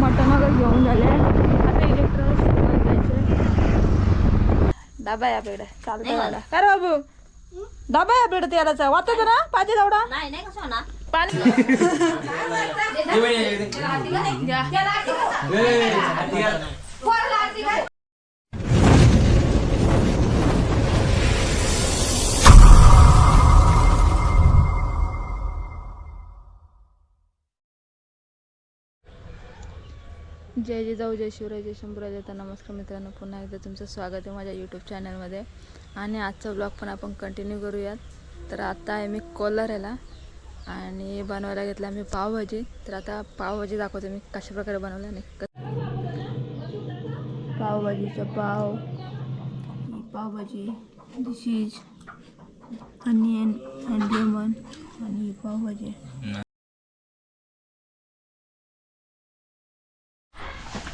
मटण वगैरे घेऊन झाले. आता इलेक्ट्रॉनिक जायचे. डबा आहे आपल्याकडे चालतं गाडा. काय रे बाबू डबा आहे आपल्याकडे तेलाचा वाचायचं ना पाहिजे तेवढा नाही कसं ना पाणी जय जिजाऊ जय शिवराय जय शंभूराज. नमस्कार मित्रांनो, पुन्हा एकदा तुमचं स्वागत आहे माझ्या यूट्यूब चॅनलमध्ये. आणि आजचा ब्लॉग पण आपण कंटिन्यू करूयात. तर आता आहे मी कोलाऱ्याला आणि बनवायला घेतला मी पावभाजी. तर आता पावभाजी दाखवते मी कशा प्रकारे बनवल्या. आणि पावभाजीचा पाव, पावभाजी, दिस इज अनियन अँड लेमन आणि पावभाजी.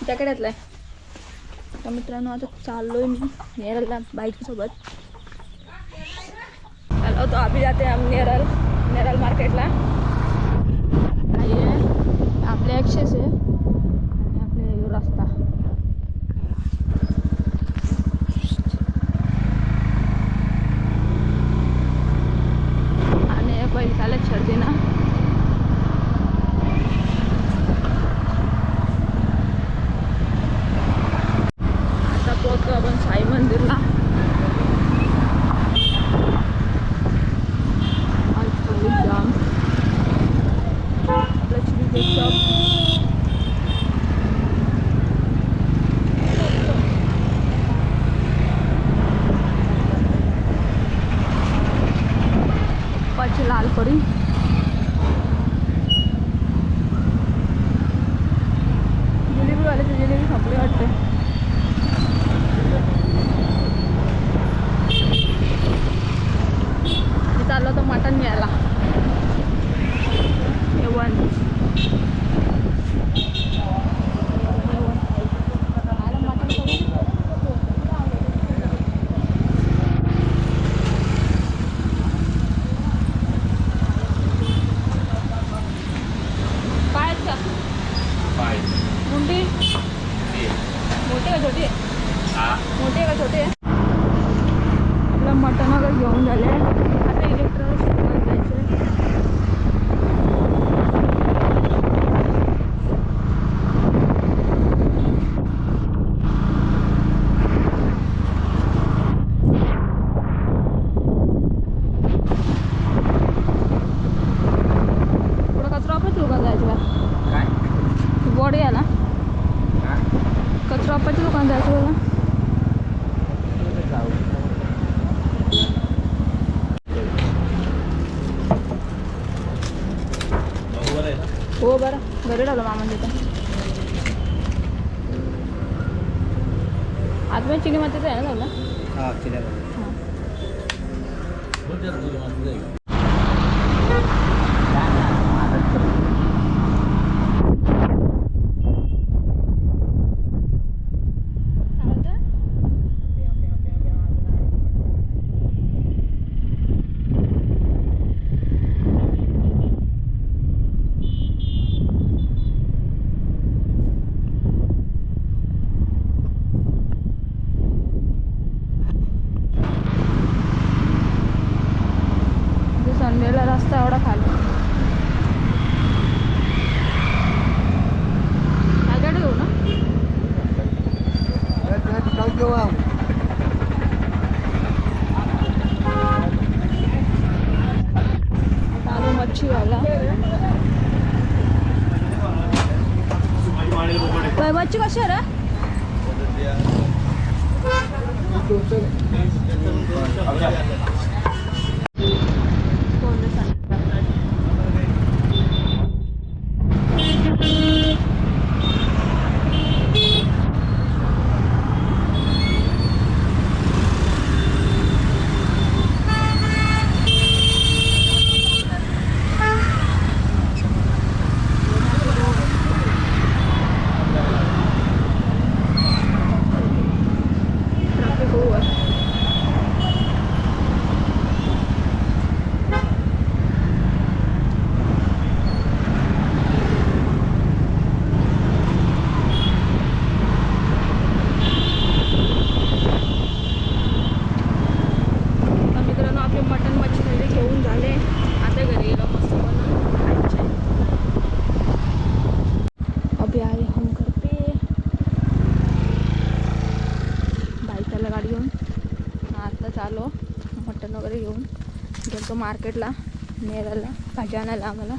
जॅकेटला तर मित्रांनो आता चाललोय मी नेरलला बाईकसोबत. चलो तो अभी जाते हम नेरल मार्केटला. आपले ॲक्सेस आहे आणि आपले रस्ता. आणि बैल चालत छर्दी ना. आपण साई मंदिरला जाम पाची लाल परी जिलेबी वाल्याची जिलेबी संपली वाटते. चाललो तर मटण घ्यायला. काय मुंडी मोठी का छोटी आहे? मोठी का छोटी आहे? आपलं मटण वगैरे घेऊन झाले. आता इलेक्ट्रॉनिक जायचे. पुढं कचरा वापरायची दुकान जायचं का? बॉडी आहे ना कचरा वापरायची दुकान जायचं बघा. हो बरं घरी ठेवलं मामांनी तर. आज मी चिनी मातीचं आहे ना ठेवलं. हां चिनी संडेला रस्ता एवढा खाली काय घेऊ ना. आलो मच्छीवाला. मच्छी कशी आहे रे? जातो मार्केटला नेराला भाजी आणायला आम्हाला.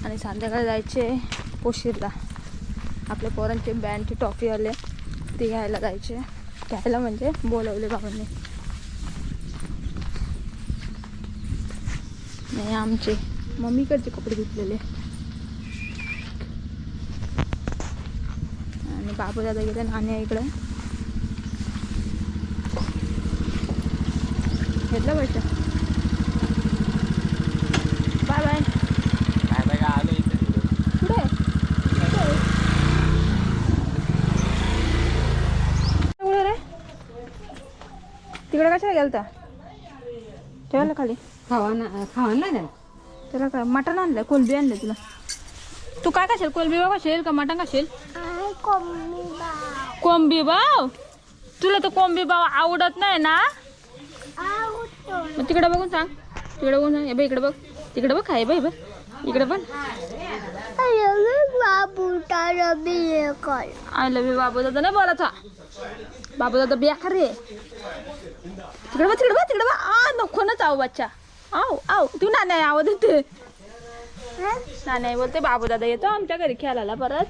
आणि संध्याकाळी जायचे पोशीरला. आपल्या पोरांची बँडची टॉफी आले ती घ्यायला जायचे. घ्यायला म्हणजे बोलवले बाबांनी. नाही आमचे मम्मीकडचे कपडे धुतलेले. आणि बाबू दादा गेले नाण्या इकडे. घेतलं पैसे. Bye bye. कुठे कुठे रे? तिकडे कशाला गेलता? ठेवायला खाली खावा ना तुला काय मटण आणलंय? कोलबी आणलंय तुला? तू काय खाशील? कोलबी बाबा खाशील का मटण खाशील? कोंबी बाव. तुला तर कोंबी बाव आवडत नाही ना? मग तिकडे बघून सांग. तिकडे बघून सांग. इकडे बघ. तिकडे बघ. काय बाई बघ इकडे पण. आय लव्ह यू बाबू दादा नाही बोलायचा. बाबू दादा बेकार रे. तिकडे बघ. तिकडे बघ. तिकडे बघ. नको ना चाव बच्चा. आव आव. तू नाण्या आवाज येते. नाण्या बोलते बाबू दादा येतो आमच्या घरी खेळायला परत.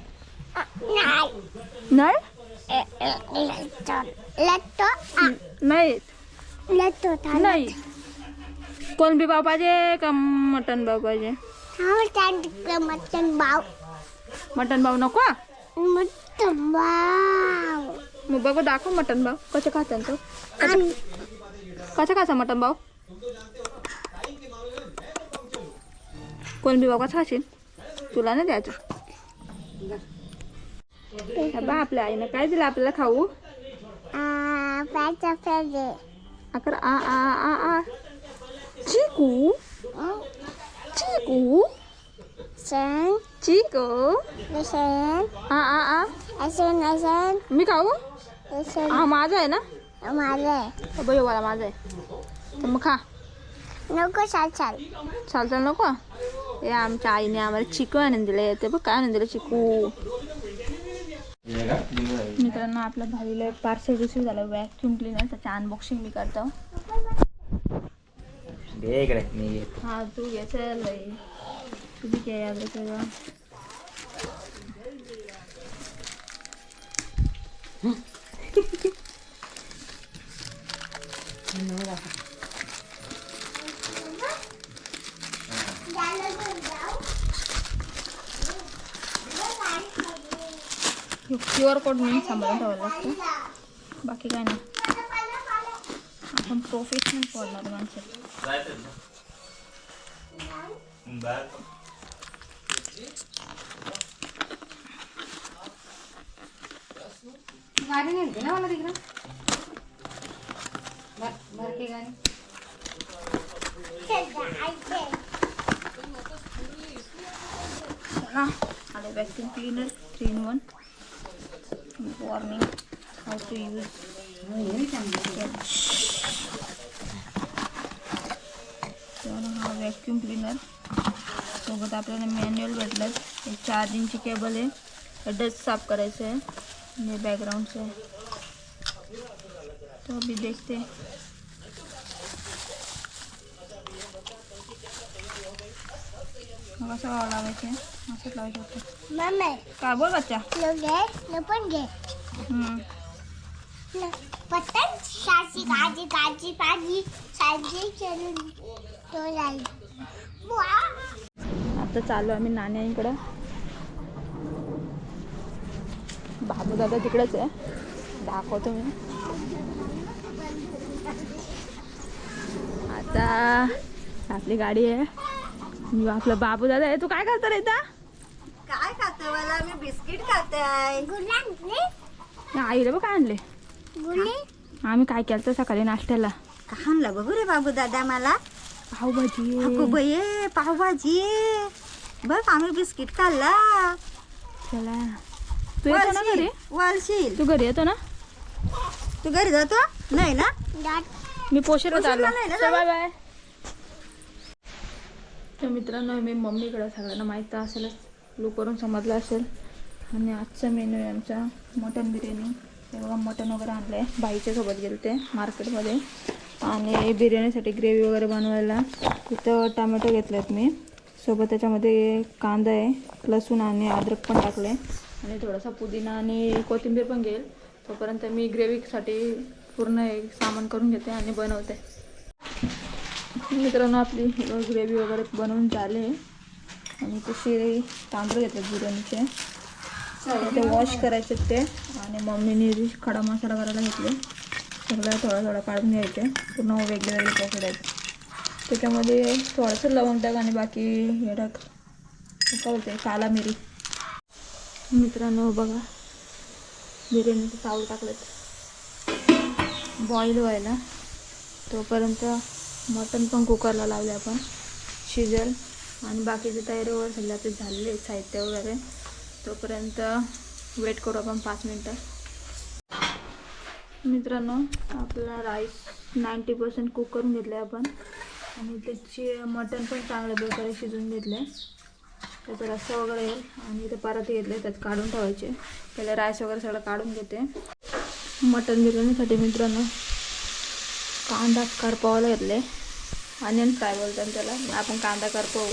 नाही नाही नाही. कोलंबी भाव पाहिजे का मटन भाव पाहिजे? मटन भाव नको. मग बघू दाखव मटन भाव कसे खाता तो. कसा खायचा मटन भाव? कोलंबी भाव कसा खाशील? तुला नाही द्यायचं. बा आपल्या आईनं काय दिलं आपल्याला खाऊ? अकर आ आ आ आ चिकू चिकू चिकू आ आ आ मी खाऊ? हा माझा आहे ना. बाई वाला माझा आहे तर मग खा. नको चाल चाल चाल चाल नको. हे आमच्या आईने आम्हाला चिकू आणून दिले. ते बघ काय आणून दिलं चिकू. मित्रांनो आपल्या भावीला एक पार्सल रिसीव झालं व्हॅक्यूम क्लीनर. त्याचं अनबॉक्सिंग मी करतो. हा तू घे. चल बाई तुझी काय याद सगळं. QR कोड म्हणून सांभाळून ठेवायला लागतो. बाकी काय नाही. आपण प्रोफेशनल पडणार माणसं. गाडी नेते ना मला तिकडं. भरके गाडी आले vacuum cleaner 3 in 1. Warning how to use. तर हा वॅक्यूम क्लीनर सोबत आपल्याला मॅन्युअल भेटलं. एक चार्जिंगची केबल आहे. डस्ट साफ करायचं आहे. ये बैकग्राउंड से तो अभी देखते. कसं लावायचे? असं लावायचं होतं. काय बोल बच्चा? आता चालू आम्ही नाण्यांकडं. बाबू दादा तिकडेच आहे. दाखवतो मी. आता आपली गाडी आहे. मी आपला बाबू दादा आहे. तू काय करतो रे इथं? काय खाते? मला मी बिस्किट खाते आहे. आईला बघ काय आणले. आम्ही काय केलं सकाळी नाश्त्याला? काय आणलं बघू रे बाबू दादा मला? पावभाजी. अगो बाई पावभाजी. बघ आम्ही बिस्किट खाल्ला. चला तू येतो ना घरी? वळशील तू घरी येतो ना? तू घरी जातो नाही ना? मी पोशीला चाललो. नाही ना? Bye bye. तर मित्रांनो मी मम्मीकडे सगळ्यांना माहीत असेलच. लुकवरून समजलं असेल. आणि आजचा मेनू आहे आमचा मटन बिर्याणी. ते बघा मटन वगैरे आणलं आहे. बाईच्या सोबत गेले ते मार्केटमध्ये. आणि बिर्याणीसाठी ग्रेव्ही वगैरे बनवायला इथं टमॅटो घेतले आहेत मी. सोबत त्याच्यामध्ये कांदा आहे, लसूण आणि अद्रक पण टाकले आणि थोडासा पुदिना आणि कोथिंबीर पण घेईल. तोपर्यंत मी ग्रेव्हीसाठी पूर्ण एक सामान करून घेते आणि बनवते. मित्रांनो आपली ग्रेव्ही वगैरे बनवून झाले आणि तसे तांदूळ घेतले बिर्याणीचे, ते वॉश करायचे ते. आणि मम्मीने खडा मसाला करायला घेतले. सगळं थोडं काढून घ्यायचे, पूर्ण वेगळे वेगळे पॉकेट आहेत. त्याच्यामध्ये थोडंसं लवंग टाक आणि बाकी हे टाक, काय बोलते, काला मिरी. मित्रांनो बघा बिर्याणीचे चावल टाकलेत बॉईल व्हायला. तोपर्यंत मटण पण कुकरला लावले आपण, शिजेल. आणि बाकीची तयारी वगैरे सगळी आपली झालेली आहे, साहित्य वगैरे. तोपर्यंत वेट करू आपण 5 मिनटं. मित्रांनो आपला राईस 90% कुक करून घेतलं आहे आपण. आणि त्याची मटण पण चांगल्या प्रकारे शिजवून घेतले. त्याचा रस्सा वगैरे येईल. आणि इथे पराठे घेतले, त्यात काढून ठेवायचे. पहिले राईस वगैरे सगळं काढून घेते. मटण बिर्याणीसाठी मित्रांनो कांदा करपवायला घेतले, ऑनियन फ्राय बोलतात त्याला, आपण कांदा करपवू.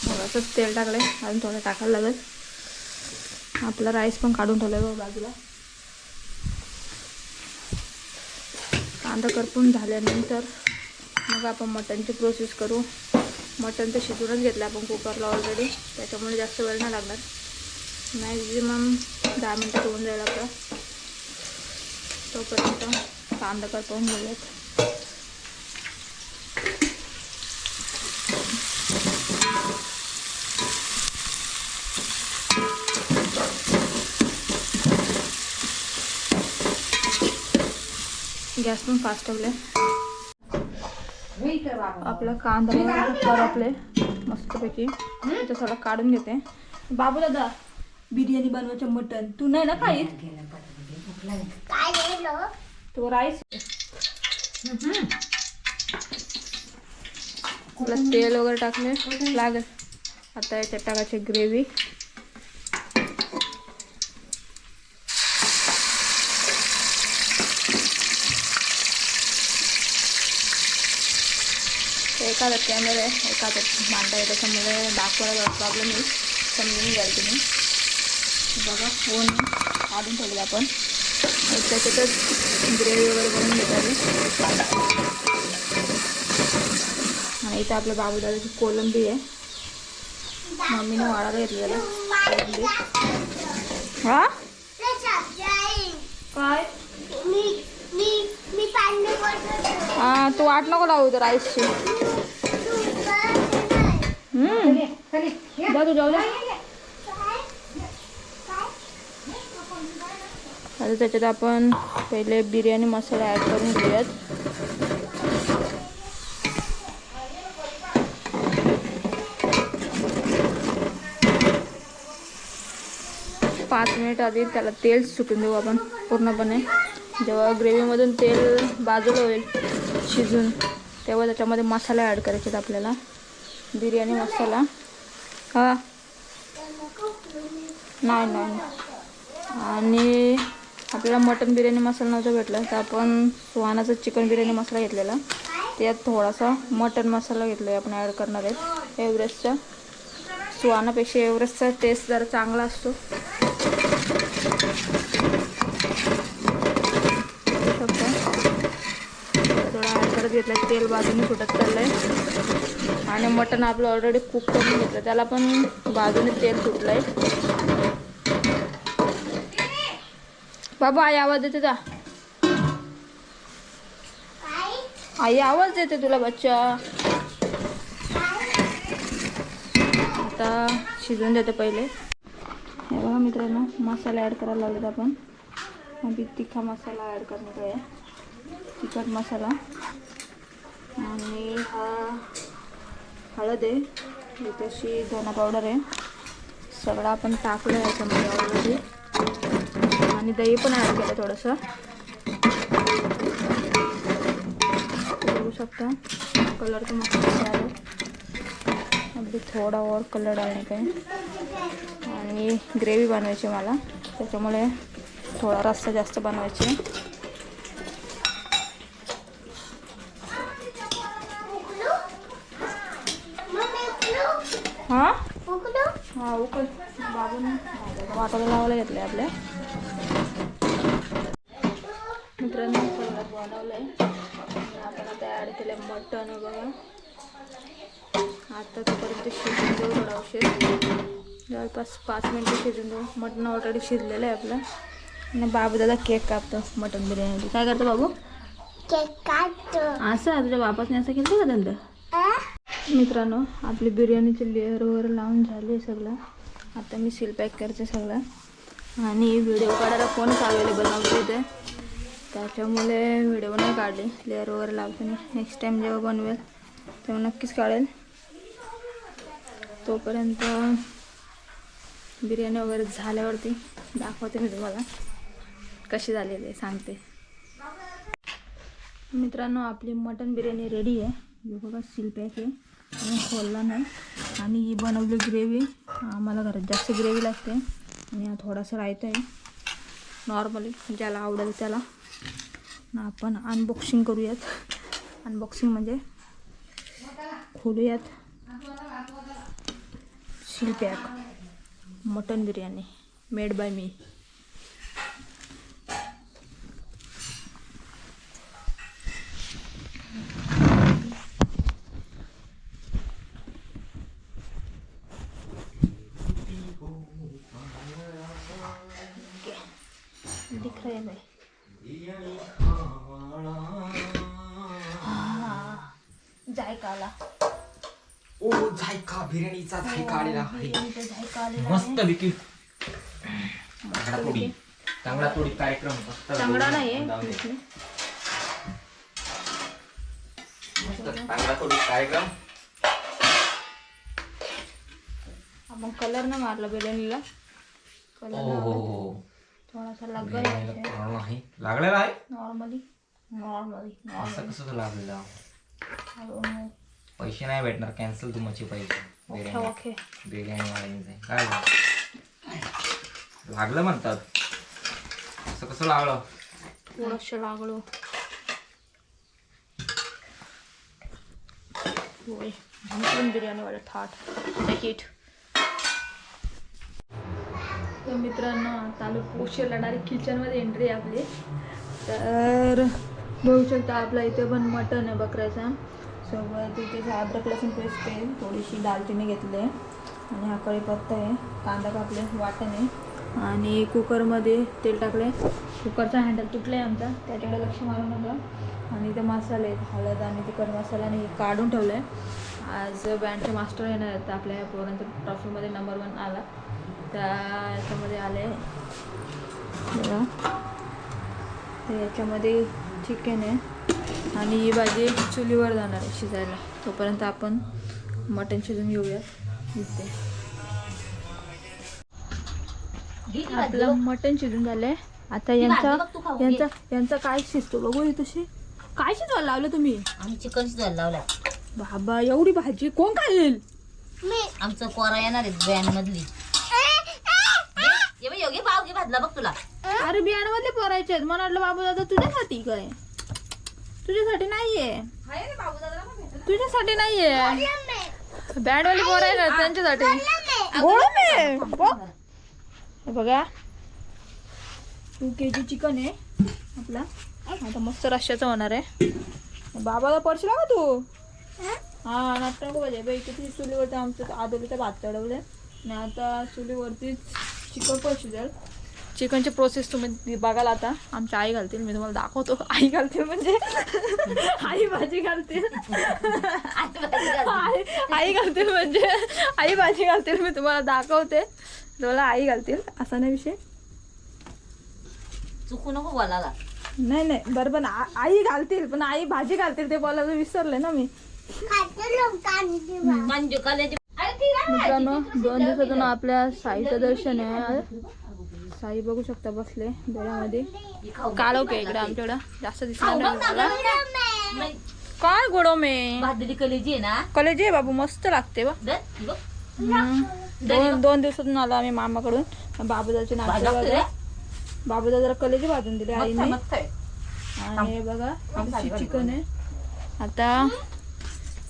थोडंसंच तेल टाकले, अजून थोडं टाकायला लागेल. आपला राईस पण काढून ठेवला आहे बाजूला. कांदा करपून झाल्यानंतर मग आपण मटणची प्रोसेस करू. मटण तर शिजवूनच घेतलं आपण कुकरला ऑलरेडी, त्याच्यामुळे जास्त वेळ नाही लागणार. मॅक्झिमम 10 मिनटात होऊन जाईल आपलं. तोपर्यंत कांदा करपवून घेऊयात. गॅस पण फास्ट ठेवले. आपला कांदा करपले मस्तपैकी. इथं सगळं काढून घेते. बाबू दादा बिर्याणी बनवायचं मटण तू नाही ना खाईत? तो राईस तेल वगैरे टाकले लागेल. आता याच्यात टाकायची ग्रेव्ही. एखादा कॅमेरा आहे, एखादा मांडा आहे, त्याच्यामुळे दाखवायला प्रॉब्लेम येईल, समजून घ्याल तुम्ही. बघा ओन काढून ठेवले आपण. त्याच्यातच ग्रेव्ही वगैरे बनवून घेतात. आणि इथं आपल्या बाबूदादाची कोलंबी आहे, मम्मीने वाढायला घेतलेलं कोलंबी. हा काय हा तू वाट नको लावू तर राईसची. जा तू जाऊ दे. आता त्याच्यात आपण पहिले बिर्याणी मसाला ॲड करून घेऊयात. पाच मिनिट आधी त्याला तेल सुटून देऊ आपण पूर्णपणे. जेव्हा ग्रेव्हीमधून तेल बाजूला होईल शिजून, तेव्हा त्याच्यामध्ये मसाला ॲड करायचे आहेत आपल्याला. बिर्याणी मसाला. हा नाही. आणि आपल्याला मटन बिर्याणी मसाला नव्हता भेटला, तर आपण सुहानाचा चिकन बिर्याणी मसाला घेतलेला. त्यात थोडासा मटन मसाला घेतला आहे आपण ॲड करणार आहेत एव्हरेस्टचा. सुहानापेक्षा एव्हरेस्टचा टेस्ट जरा चांगला असतो. थोडा ॲड करत घेतला. तेल बाजूने सुटत चाललं आहे. आणि मटण आपलं ऑलरेडी कुक करून घेतलं, त्याला पण बाजूने तेल सुटलं आहे. बाबा आई आवाज देते का? आई आवाज देते तुला बच्चा. आता शिजवून देते पहिले. हे बघा मित्रांनो मसाला ॲड करायला लागलेत आपण. आधी तिखा मसाला ॲड करण्यात आहे, तिखट मसाला. आणि हा हळद आहे, ही तशी धना पावडर आहे. सगळं आपण टाकलं आहे याच्यामध्ये ऑलरेडी. आणि दही पण ॲड केलं थोडंसं, बघू शकता. कलर तर मस्त आहे, अगदी थोडा और कलर डालने का है. आणि आणि ग्रेव्ही बनवायची मला, त्याच्यामुळे थोडा रस्सा जास्त बनवायची. हां हां उकल बाबून वाटायला लावायला घेतलं आहे आपल्या मित्रांनी. सगळं बनवलं आहे. आपण आता ॲड केलं आहे मटण बघा. आता तोपर्यंत शिजून देऊ थोडा उशीर, जवळपास 5 मिनटं शिजून देऊ. मटण ऑलरेडी शिजलेलं आहे आपलं. आणि बाबू दादा केक कापतो मटण बिर्याणी. काय करतो बाबू? केक काढतो. असं तुझ्या बापासने असं केलं का धंदा? मित्रांनो आपली बिर्याणीचे लेअर वगैरे लावून झाले सगळं. आता मी सील पॅक करते सगळं. आणि व्हिडिओ काढायला कोणच अवेलेबल नव्हते इथे, त्याच्यामुळे व्हिडिओ नाही काढले. लेअर वगैरे लावते मी. नेक्स्ट टाईम जेव्हा बनवेल तेव्हा नक्कीच काढेल. तोपर्यंत बिर्याणी वगैरे झाल्यावरती दाखवते मी तुम्हाला कशी झाली ते सांगते. मित्रांनो आपली मटन बिर्याणी रेडी आहे. हे बघा सील पॅक आहे आणि खोलला नाही. आणि ही बनवली ग्रेव्ही. आम्हाला घरात जास्त ग्रेव्ही लागते. आणि हा थोडासा रायता आहे नॉर्मली, ज्याला आवडेल त्याला. आपण अनबॉक्सिंग करूयात. अनबॉक्सिंग म्हणजे खोलूयात seal pack mutton biryani made by me. दिख रहा है भाई? जायका आला. ओ जायका बिर्याणीचा जायका आलेला आहे. जायका आलेला मस्त विकी चांगला तोडी कार्यक्रम मस्त चांगला नाही मस्त चांगला तोडी कार्यक्रम. आपण कलर नाही मारला बिर्याणीला. कलर ओ थोडासा लागलेला नाही लागलेला आहे. नॉर्मली असं कसं लागलेलं? पैसे नाही भेटणार, कॅन्सल तुमचे पैसे. ओके बिर्याणी वाढायचे काय लागलं म्हणतात. असं कसं लागलं? थोडंसं लागलो. होय बिर्याणी वाला थाट टिकीट. तर मित्रांनो आता आलो पोषण लढणारी किचनमध्ये एंट्री आहे आपली. तर बघू शकता आपला इथे पण मटन आहे बकऱ्याचा. सोबत इथे अद्रक लसूण पेस्ट आहे, थोडीशी दालचिनी घेतली आहे आणि हा कढीपत्ता आहे, कांदा कापले, वाटण आहे. आणि कुकरमध्ये तेल टाकले. कुकरचा हँडल तुटला आहे आमचा, त्याच्याकडे लक्ष मारू नका. आणि इथे मसाले आहेत, हळद आणि तिखट मसाला आणि काढून ठेवलं आहे. आज बँडचे मास्टर येणार आहेत आपल्या ह्या पोरांच्या ट्रॉफीमध्ये नंबर 1 आला, त्या याच्यामध्ये आले बघा. तर याच्यामध्ये चिकन आहे आणि ही भाजी चुलीवर जाणार आहे शिजायला. तोपर्यंत आपण मटण शिजून घेऊया. इथे आपलं मटण शिजून झालंय. आता यांचा काय शिजतो बघू. तशी काय शिजवायला लावलं तुम्ही? आम्ही चिकन शिजवायला लावला. बाबा एवढी भाजी कोण खाईल? आमचं कोरा येणार आहे बँड मधली. योगी पाव घे भाजला बघ तुला. अरे बियाण मधले पोरायचे आहेत. मला वाटलं बाबू दादा तुझ्यासाठी काय? तुझ्यासाठी नाहीये, तुझ्यासाठी नाहीये. बँडवाले पोर आहे ना त्यांच्यासाठी. बघा 2 kg चिकन आहे आपला. आता मस्त रश्श्याचं होणार आहे. बाबाला पडशील का तू? हा नाटक नको पाहिजे बाई. किती चुलीवरती आमचं आदोलीचा भात चढवले आणि आता चुलीवरती चिकन पण शिजेल. चिकनची प्रोसेस तुम्ही बघाल आता. आमच्या आई घालतील, मी तुम्हाला दाखवतो. आई घालतील म्हणजे आई भाजी घालतील. आई घालतील म्हणजे आई भाजी घालतील. मी तुम्हाला दाखवते, तुम्हाला आई घालतील असा नाही विषय. चुकू नको बोलायला. नाही बरं पण आई घालतील, पण आई भाजी घालतील ते बोलायला विसरले ना मी. मित्रांनो 2 दिवसातून आपल्या साईचं दर्शन आहे. साई बघू शकता बसले डोळ्यामध्ये. काळोख आहे इकडे आमच्याकडं, जास्त दिसणार नाही. काय गोडो मे भाजलेली कलेजी आहे ना. कलेजी आहे बाबू, मस्त लागते बा. दोन दिवसातून आलो आम्ही मामाकडून. बाबूदाची नाश्ता बघा. बाबूदा जरा कलेजी भाजून दिली आईने. आणि हे बघा चिकन आहे. आता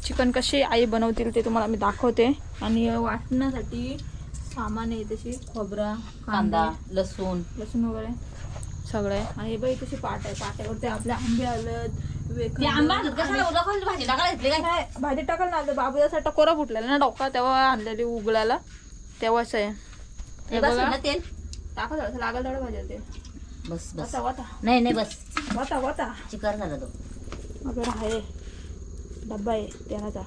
चिकन कशी आई बनवतील ते तुम्हाला मी दाखवते. आणि वाटण्यासाठी सामान आहे तशी खोबरा, कांदा, लसूण वगैरे सगळे. आणि हे बाई तशी पाट आहे. पाट्यावरती आपले आंबे हळद भाजी टाकायला भाजी टाकायला ना तर बाबूदासाठी कोरा फुटलेला ना डोका तेव्हा आणलेली उगळायला तेव्हाच आहे. हे बघा तेल टाका थोडंसं लागल थोडं भाजी ते. बस वता वता नाही बस वता चिकार झाला तो आपल्याला आहे डब्बा आहे तेलाचा.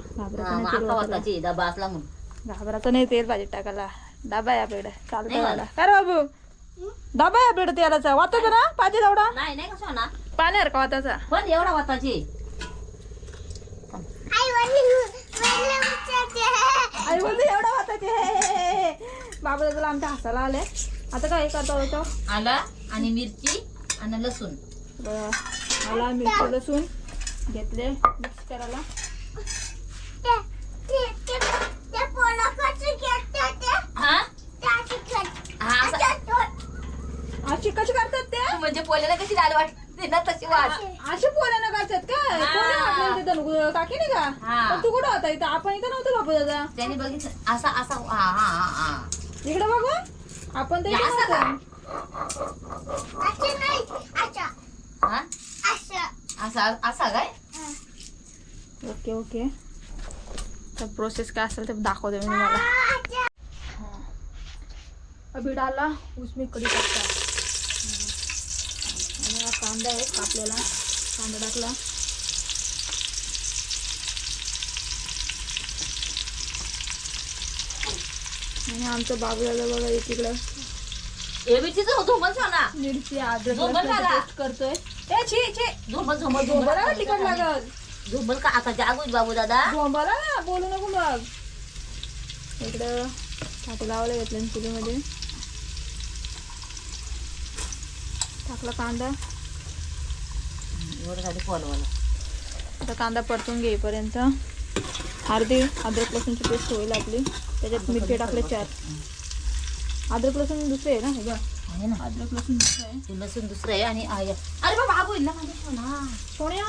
घाबराचा नाही तेल भाजी टाकायला. डबा आहे आपल्याकडे चालू करायला. काय रे बाबू डबा आहे आपल्याकडे तेलाचा. वाताचा ना पाहिजे तेवढा नाही कसं ना पाण्यावर का वाताचा पण एवढा वाताची आई बोलते एवढा वाताचे. बाबा तुला आमच्या हसायला आले. आता काय करता होतं आला आणि मिरची आणि लसूण आला मिरची लसूण घेतले मिक्स करायला. अशी कशी करतात ते म्हणजे पोल्याला कशी डाळ वाटते ना तशी वाट अशी पोल्यानं करतात काय कोणी वाटलं तिथं काकी नाही का. पण तू कुठं होता इथं आपण इथं नव्हतं बापू दादा. त्याने बघितलं असा असा इकडे बघू आपण ते असा काय ओके ओके. तर प्रोसेस काय असेल ते दाखवते मी तुम्हाला. अभी डाला उसमें कढी पत्ता आणि हा कांदा आहे कापलेला. कांदा टाकला. आणि आमचं बाबूला बघा तिकडं मिरची अद्रक करतोय. तिखट लागल झोंबल का आता जागूच बाबू दादा बोंबाला ना बोलू नको मग. इकडं काटे लावायला घेतलं चुलीमध्ये. टाकला कांदा. एवढं झाली फॉलवाला. आता कांदा परतून घेईपर्यंत अर्धी अद्रक लसूणची पेस्ट होईल आपली. त्याच्यात मिरची टाकले 4. अद्रक लसूण दुसरे आहे ना हे बघ आहे ना अद्रक लसूण दुसरं आहे. लसूण दुसरं आहे आणि अरे बाबा बाबू ना सोन्या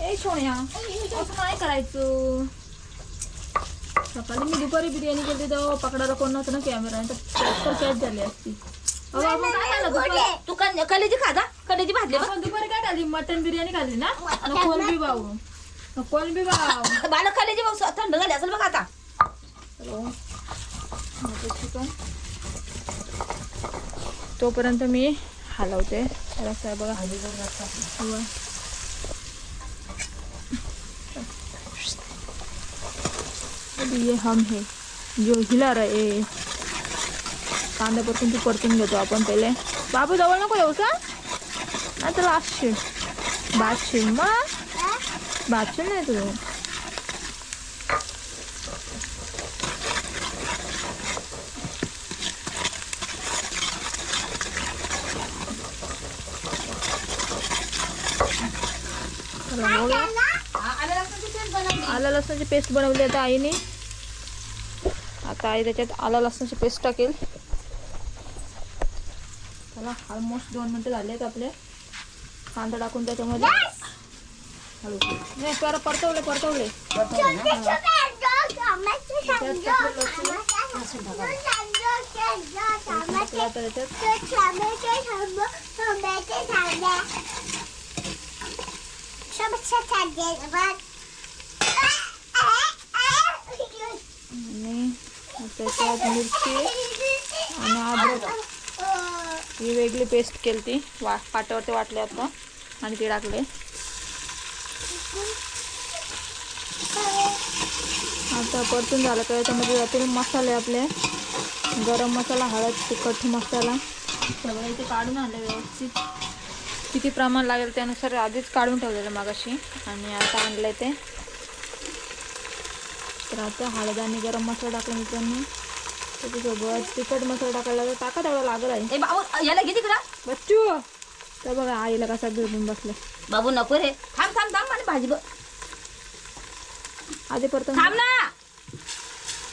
ए सोन्या असं नाही करायचं. सकाळी मी दुपारी बिर्याणी केली तेव्हा पकडायला कोण नव्हतं ना कॅमेरा तर कॅच झाली असती. तू कलेजी खाजा कलेजी भाजली आपण दुपारी काय खाल्ली मटन बिर्याणी खाल्ली ना. कोलंबी भाऊ कोलंबी भाऊ बाला कलेजी भाऊ थंड झाली असेल बघ आता. चिकन तोपर्यंत मी हलवते. रस्सा बघा ये हम है जो हिला रहे. कांदा परतून घेतो आपण पहिले. बाबू जवळ नको येऊ का आता लास्टशील भातशील मग भातशील नाही तू. आला लसणाची पेस्ट बनवली आता आईने. आता आई त्याच्यात आला लसणाची पेस्ट टाकेल. चला ऑलमोस्ट 2 मिनिटं झालेत आपले. कांदा टाकून त्याच्यामध्ये हळू नाही परतवले आणि त्याच्यात मिरची आणि अद्रक ही वेगळी पेस्ट केली ती पाट्यावरती वाटले आता आणि ते टाकले. आता परतून झालं का याच्यामध्ये जातील मसाले आपले. गरम मसाला हळद तिखट मसाला सगळं इथे काढून आणले व्यवस्थित. किती प्रमाण लागेल त्यानुसार आधीच काढून ठेवलेलं मागाशी आणि आता आणलं ते. तर आता हळद आणि गरम मसाला टाकला मित्रांनी. त्याच्यासोबत तिखट मसाला टाकायला टाका तेवढा लागल आहे. बाबू याला किती करा बच्चू तर बघा आईला कसा घेऊन बसले. बाबू नको रे थांब आणि भाजी बघ आधी परत थांब ना.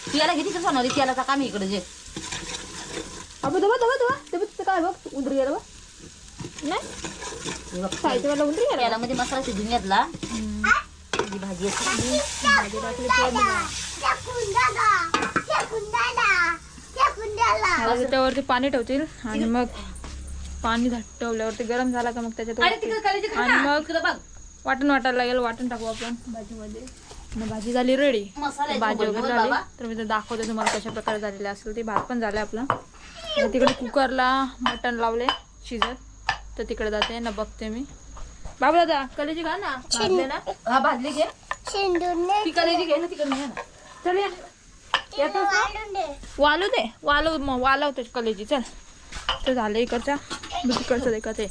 तू याला किती सोनाली त्याला काम इकडे जे अबे दबा दबा दबा दबा तिथं काय बघ उंदरी गेला बघ नाही खायचं मला उंदरी गेला याला मध्ये मसाला शिजून घेतला ही भाजी असते भाजी टाकली फोडणीला. आता त्याच्यावरती पाणी ठेवतील आणि मग पाणी ठेवल्यावरती गरम झाला का मग त्याच्यात आणि मग वाटण वाटायला लागेल. वाटण टाकू आपण भाजीमध्ये आणि भाजी झाली रेडी. भाजी वगैरे झाली तर मी ते दाखवते तुम्हाला कशा प्रकारे झालेले असेल ते. भात पण झाले आपला. तिकडे कुकरला मटण लावले शिजत तर तिकडे जाते ना बघते मी. बाबू दादा कलेजी घा ना भाजले ना. हा भाजली घे ती कलेजी घे ना तिकडे घे ना. चल वालू दे वालवते कलेजी. चल तर झालं इकडचा तिकडचं देखा ते.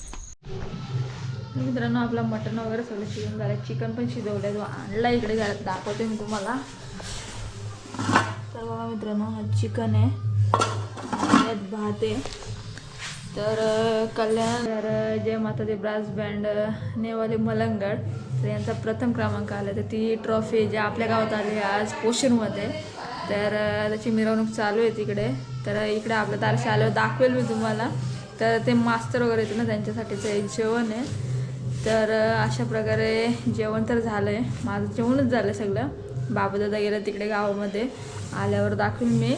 मित्रांनो आपला मटण वगैरे सगळं शिजून झालं. चिकन पण शिजवलं तो आणला इकडे घरात दाखवते मी तुम्हाला. तर बघा मित्रांनो हा चिकन आहे यात भात आहे. तर कल्याण तर जय माता दी ब्रास बँड नेवाले मलंगड तर यांचा प्रथम क्रमांक आला. तर ती ट्रॉफी जी आपल्या गावात आली आज पोषणमध्ये तर त्याची मिरवणूक चालू आहे तिकडे. तर इकडे आपल्या दारशी आल्यावर दाखवेल मी तुम्हाला. तर ते मास्तर वगैरे येते ना त्यांच्यासाठीचं एक जेवण आहे. तर अशा प्रकारे जेवण तर झालं आहे. माझं जेवणच झालं सगळं. बाबूदादा गेलं तिकडे गावामध्ये आल्यावर दाखवेल मी.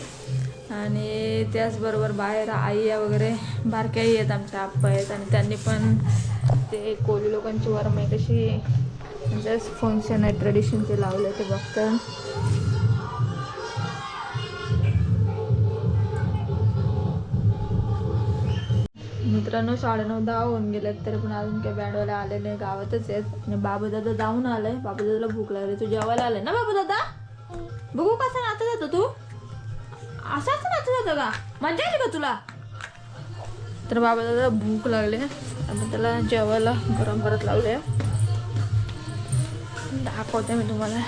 आणि त्याचबरोबर बाहेर आई वगैरे बारक्याही आहेत आमच्या आप्पा आहेत आणि त्यांनी पण ते कोळी लोकांची वरमाई कशी जस्ट फंक्शन आहे ट्रेडिशनचे लावले ते बघतं. मित्रांनो 9:30 होऊन गेलेत तरी पण अजून काही बँडवाले आले नाही. गावातच आहेत. आणि बाबूदादा जाऊन आलाय. बाबूदादाला भूक लागली. तू जेवायला आलाय ना बाबूदादा. बघू कसा नाचत जातो तू. असाच नाचत जातो का. मजा आली का तुला. तर बाबूदादा भूक लागले आणि त्याला जेवायला गरम करत लावले. दाखवते मी तुम्हाला.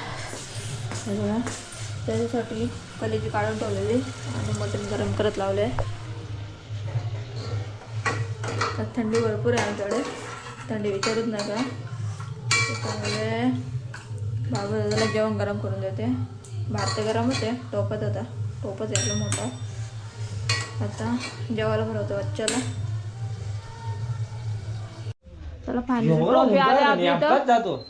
त्याच्यासाठी कलेजी काढून ठेवलेली आणि मटण गरम करत लावले. तर थंडी भरपूर आहे आमच्याकडे. थंडी विचारूच नका. त्याच्यामुळे बाबूदादाला जेवण गरम करून देते. भात तर गरम होते. टोपत होता. टोपच यायला मोठा. आता जेवायला भरवतो बच्चाला. चला फायनली ट्रॉफी आली आपल्याकडं.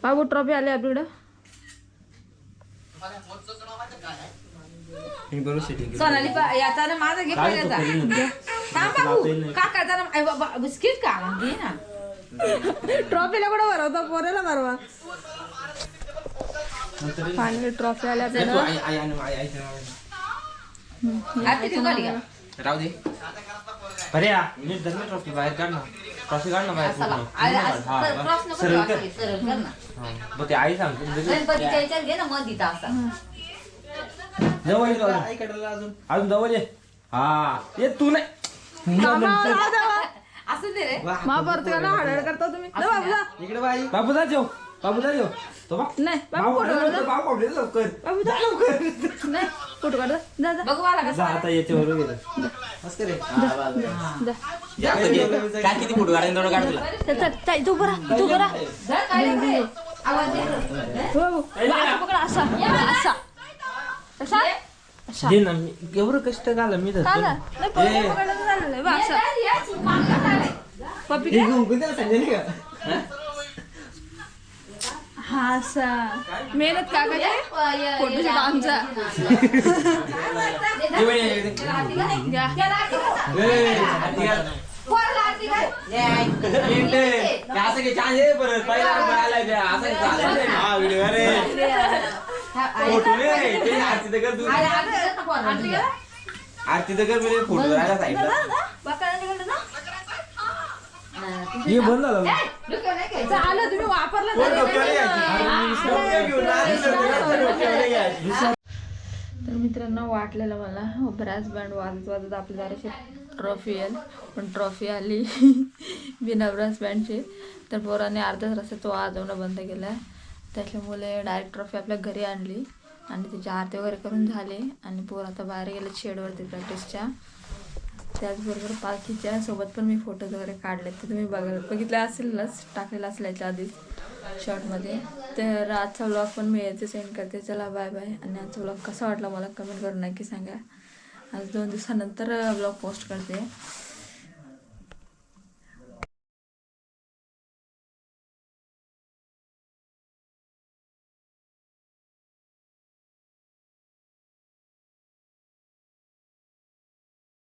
बाबू ट्रॉफी आली आपल्याकडं. सोनाली याचा ना माझा घे पहिल्याचा. थांब बाबू काकाचा ना बिस्किट का घे ना. ट्रॉफीला कुठं भरवतो पोरेला भरवा. फायनली ट्रॉफी आली आपल्याला. राहू दे. अरे ट्रॉफी बाहेर काढ ना. ट्रॉफी काढ ना बाहेर सरळ कर. ते आई सांगते गणपतीच्या याच्यात घे ना मध्ये असा जवळ अजून जवळ ये. हा ये तू नाही असं दे रे. महाभारताला हडहड करता तुम्ही. इकडे बाई बाबूदा जेव. बाबूदा जेव. तो बा नाही बाबू लवकर बाबूदा लवकर नाही फोटो काढ. जा जा बघू मला कसं आता येते बरोबर. काय किती फोटो काढायला थोडं काढ. तू बरा तू बरा आवाज दे. बाबू असं पकड असा असा असा असा. दे ना एवढं कष्ट घाला मी का ना नाही पकडलं पकडलं तर झालं बा असं. पप्पी काय हा असा मेहनत का काय फोटोशूट आमचा. आरती तर कर म्हणजे फोटो राहिला साईडला. हे बंद झालं. आलं तुम्ही वापरलं तर मित्रांनो वाटलेलं मला ब्रास बँड वाजत वाजत आपल्या दाराशी ट्रॉफी येईल पण ट्रॉफी आली बिना ब्रास बँडची. तर पोराने अर्ध्याच रस्त्यात तो वाजवणं बंद केला. त्याच्यामुळे डायरेक्ट ट्रॉफी आपल्या घरी आणली आणि त्याची आरती वगैरे करून झाले आणि पोर आता बाहेर गेले शेडवरती प्रॅक्टिसच्या. त्याचबरोबर पालखीच्या सोबत पण मी फोटोज वगैरे काढले ते तुम्ही बघितले असेलच टाकलेलं असेल याच्या आधीच. शॉर्टमध्ये. तर आजचा व्लॉग पण मी याचे सेंड करते. चला बाय बाय. आणि आजचा व्लॉग कसा वाटला मला कमेंट करून नक्की सांगा. आज 2 दिवसानंतर व्लॉग पोस्ट करते.